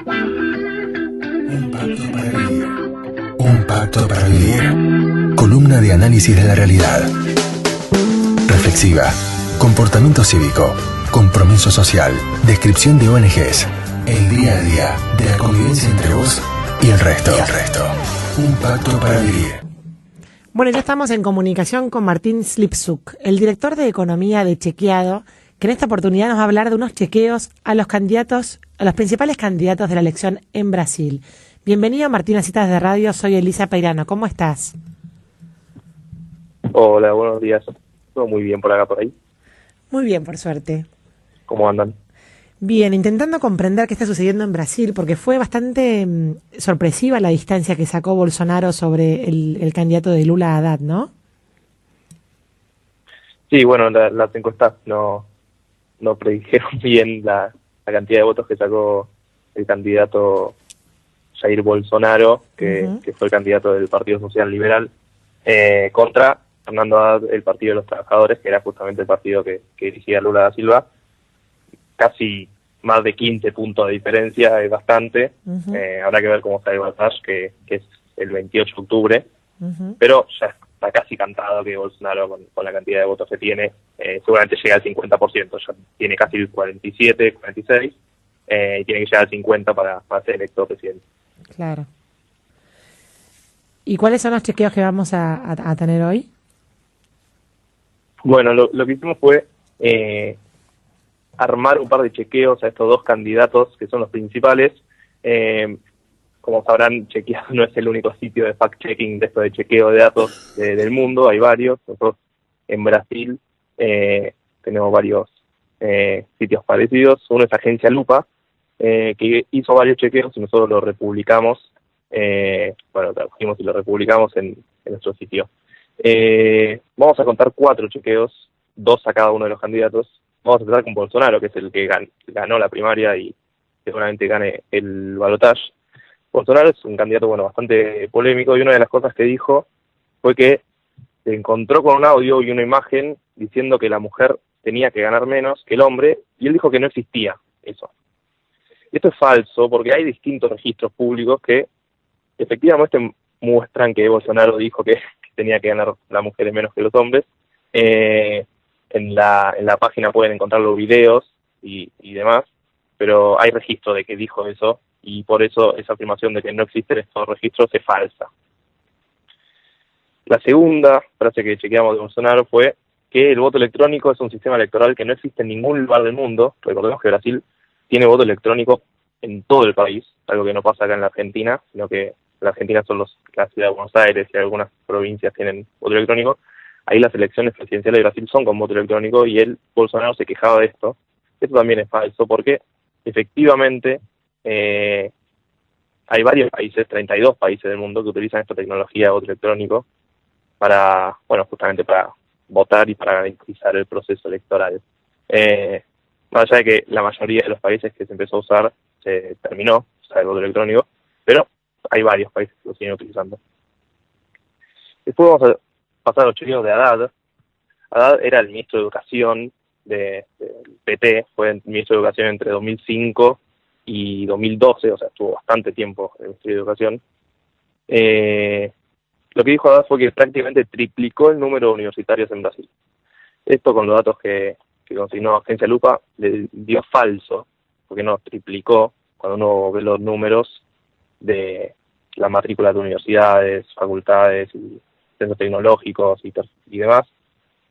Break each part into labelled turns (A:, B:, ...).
A: Un pacto para vivir. Un pacto para vivir. Columna de análisis de la realidad. Reflexiva. Comportamiento cívico. Compromiso social. Descripción de ONGs. El día a día de la convivencia entre vos y el resto. Un pacto para vivir.
B: Bueno, ya estamos en comunicación con Martín Slipczuk, el director de Economía de Chequeado, que en esta oportunidad nos va a hablar de unos chequeos a los principales candidatos de la elección en Brasil. Bienvenido, Martín, a Citas de Radio. Soy Elisa Peirano. ¿Cómo estás?
C: Hola, buenos días. Todo muy bien por acá, por ahí.
B: Muy bien, por suerte.
C: ¿Cómo andan?
B: Bien, intentando comprender qué está sucediendo en Brasil, porque fue bastante sorpresiva la distancia que sacó Bolsonaro sobre el candidato de Lula Haddad, ¿no?
C: Sí, bueno, las encuestas no predijeron bien la cantidad de votos que sacó el candidato Jair Bolsonaro, que fue el candidato del Partido Social Liberal, contra Fernando Haddad, el Partido de los Trabajadores, que era justamente el partido que dirigía Lula da Silva. Casi más de 15 puntos de diferencia, es bastante. Habrá que ver cómo está el balotaje, que es el 28 de octubre, pero ya está casi cantado que Bolsonaro, con la cantidad de votos que tiene, seguramente llega al 50%, ya tiene casi el 47, 46, y tiene que llegar al 50 para ser electo presidente.
B: Claro. ¿Y cuáles son los chequeos que vamos a tener hoy?
C: Bueno, lo que hicimos fue armar un par de chequeos a estos dos candidatos que son los principales. Como sabrán, Chequeado no es el único sitio de fact-checking de esto de chequeo de datos del mundo, hay varios. Nosotros en Brasil tenemos varios sitios parecidos. Uno es Agencia Lupa, que hizo varios chequeos y nosotros lo republicamos. Trajimos y lo republicamos en nuestro sitio. Vamos a contar 4 chequeos, 2 a cada uno de los candidatos. Vamos a empezar con Bolsonaro, que es el que ganó la primaria y seguramente gane el balotaje. Bolsonaro es un candidato bastante polémico, y una de las cosas que dijo fue que se encontró con un audio y una imagen diciendo que la mujer tenía que ganar menos que el hombre, y él dijo que no existía eso. Esto es falso, porque hay distintos registros públicos que efectivamente muestran que Bolsonaro dijo que tenía que ganar las mujeres menos que los hombres. En la página pueden encontrar los videos y demás, pero hay registro de que dijo eso, y por eso esa afirmación de que no existen estos registros es falsa. La segunda frase que chequeamos de Bolsonaro fue que el voto electrónico es un sistema electoral que no existe en ningún lugar del mundo. Recordemos que Brasil tiene voto electrónico en todo el país, algo que no pasa acá en la Argentina, sino que en la Argentina son la ciudad de Buenos Aires y algunas provincias tienen voto electrónico. Ahí las elecciones presidenciales de Brasil son con voto electrónico, y Bolsonaro se quejaba de esto. Esto también es falso, porque efectivamente hay varios países, 32 países del mundo, que utilizan esta tecnología de voto electrónico justamente para votar y para garantizar el proceso electoral. Más allá de que la mayoría de los países que se empezó a usar se terminó, el voto electrónico, pero hay varios países que lo siguen utilizando. Después vamos a pasar a los chequeos de Haddad. Haddad era el ministro de Educación del PT, fue el ministro de Educación entre 2005 y 2012, o sea, estuvo bastante tiempo en el Ministerio de Educación. Lo que dijo Haddad fue que prácticamente triplicó el número de universitarios en Brasil. Esto, con los datos que consignó Agencia Lupa, le dio falso, porque no triplicó. Cuando uno ve los números de la matrícula de universidades, facultades y centros tecnológicos y demás,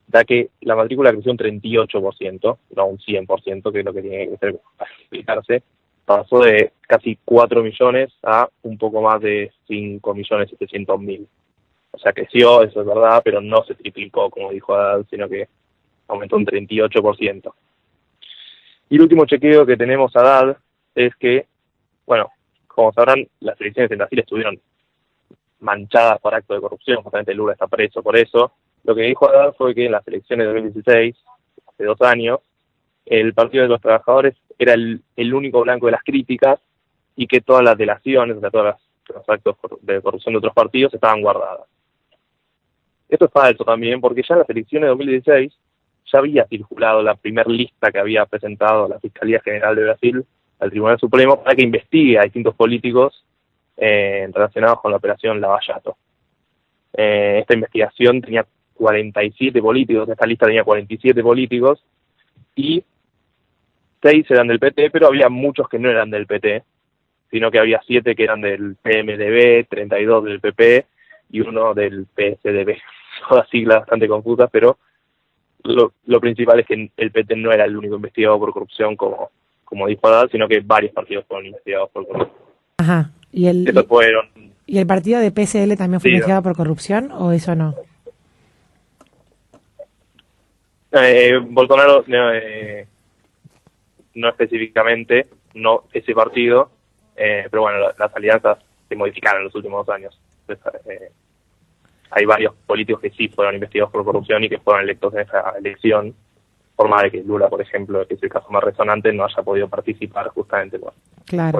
C: da que la matrícula creció un 38%, no un 100%, que es lo que tiene que ser para explicarse. Pasó de casi 4 millones a un poco más de 5.700.000. O sea, creció, eso es verdad, pero no se triplicó, como dijo Haddad, sino que aumentó un 38%. Y el último chequeo que tenemos a Haddad es que, como sabrán, las elecciones en Brasil estuvieron manchadas por actos de corrupción. Justamente Lula está preso por eso. Lo que dijo Haddad fue que en las elecciones de 2016, hace 2 años, el Partido de los Trabajadores era el único blanco de las críticas, y que todas las delaciones, o sea, todos los actos de corrupción de otros partidos estaban guardadas. Esto es falso también, porque ya en las elecciones de 2016 ya había circulado la primera lista que había presentado la Fiscalía General de Brasil al Tribunal Supremo para que investigue a distintos políticos relacionados con la operación Lava Jato. Esta investigación tenía 47 políticos, esta lista tenía 47 políticos, y 6 eran del PT, pero había muchos que no eran del PT, sino que había 7 que eran del PMDB, 32 del PP y uno del PSDB. Todas siglas bastante confusas, pero lo principal es que el PT no era el único investigado por corrupción, como dijo Haddad, sino que varios partidos fueron investigados por corrupción.
B: Ajá. ¿Y el partido de PSL también fue investigado por corrupción o eso no?
C: Bolsonaro no específicamente, no ese partido, pero bueno, las alianzas se modificaron en los últimos 2 años. Entonces, hay varios políticos que sí fueron investigados por corrupción y que fueron electos en esa elección, por más de que Lula, por ejemplo, que es el caso más resonante, no haya podido participar justamente por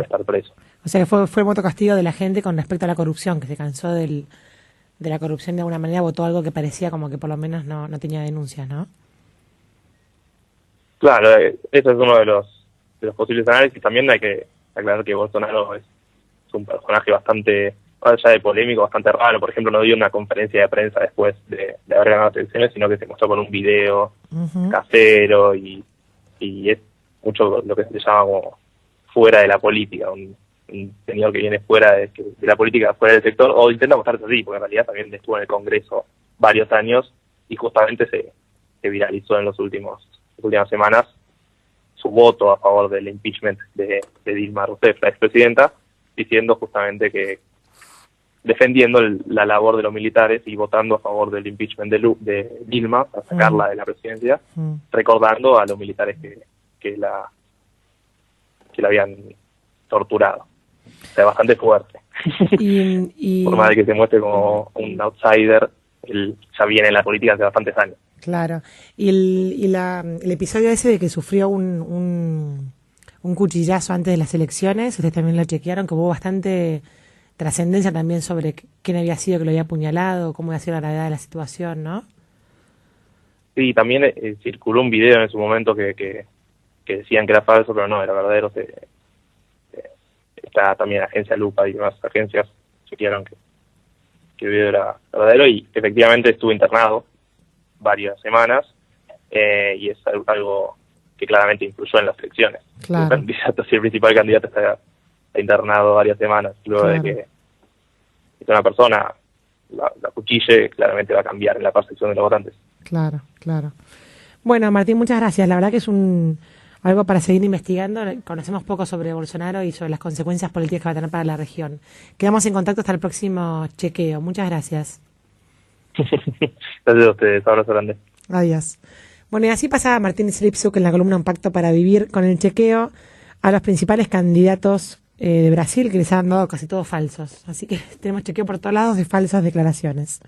C: estar preso.
B: O sea que fue el voto castigo de la gente con respecto a la corrupción, que se cansó de la corrupción de alguna manera, votó algo que parecía como que por lo menos no tenía denuncias, ¿no?
C: Claro, eso es uno de los posibles análisis. También hay que aclarar que Bolsonaro es un personaje bastante, más allá de polémico, bastante raro. Por ejemplo, no dio una conferencia de prensa después de haber ganado las elecciones, sino que se mostró con un video casero y es mucho lo que se llama como fuera de la política, un señor que viene fuera de la política, fuera del sector, o intenta mostrarse así, porque en realidad también estuvo en el Congreso varios años y justamente se viralizó en las últimas semanas su voto a favor del impeachment de Dilma Rousseff, la expresidenta, diciendo justamente que defendiendo la labor de los militares y votando a favor del impeachment de Dilma para sacarla de la presidencia, recordando a los militares que la habían torturado. O sea, bastante fuerte. Por más de que se muestre como un outsider, él ya viene en la política hace bastantes años.
B: Claro. Y el episodio ese de que sufrió un cuchillazo antes de las elecciones, ustedes también lo chequearon, que hubo bastante trascendencia también sobre quién había sido que lo había apuñalado, cómo había sido la gravedad de la situación, ¿no?
C: Sí, también circuló un video en su momento que decían que era falso, pero no, era verdadero. Está también la agencia Lupa y demás agencias chequearon que el video era verdadero y efectivamente estuvo internado varias semanas y es algo que claramente influyó en las elecciones.
B: Claro.
C: Si el principal candidato está internado varias semanas luego de que una persona la cuchille, claramente va a cambiar en la percepción de los votantes.
B: Claro. Bueno, Martín, muchas gracias. La verdad que es algo para seguir investigando. Conocemos poco sobre Bolsonaro y sobre las consecuencias políticas que va a tener para la región. Quedamos en contacto hasta el próximo chequeo. Muchas gracias.
C: Gracias a ustedes. Abrazo grande.
B: Adiós. Bueno, y así pasaba Martín Slipsuk en la columna Un Pacto para Vivir con el chequeo a los principales candidatos de Brasil, que les han dado casi todos falsos. Así que tenemos chequeo por todos lados de falsas declaraciones.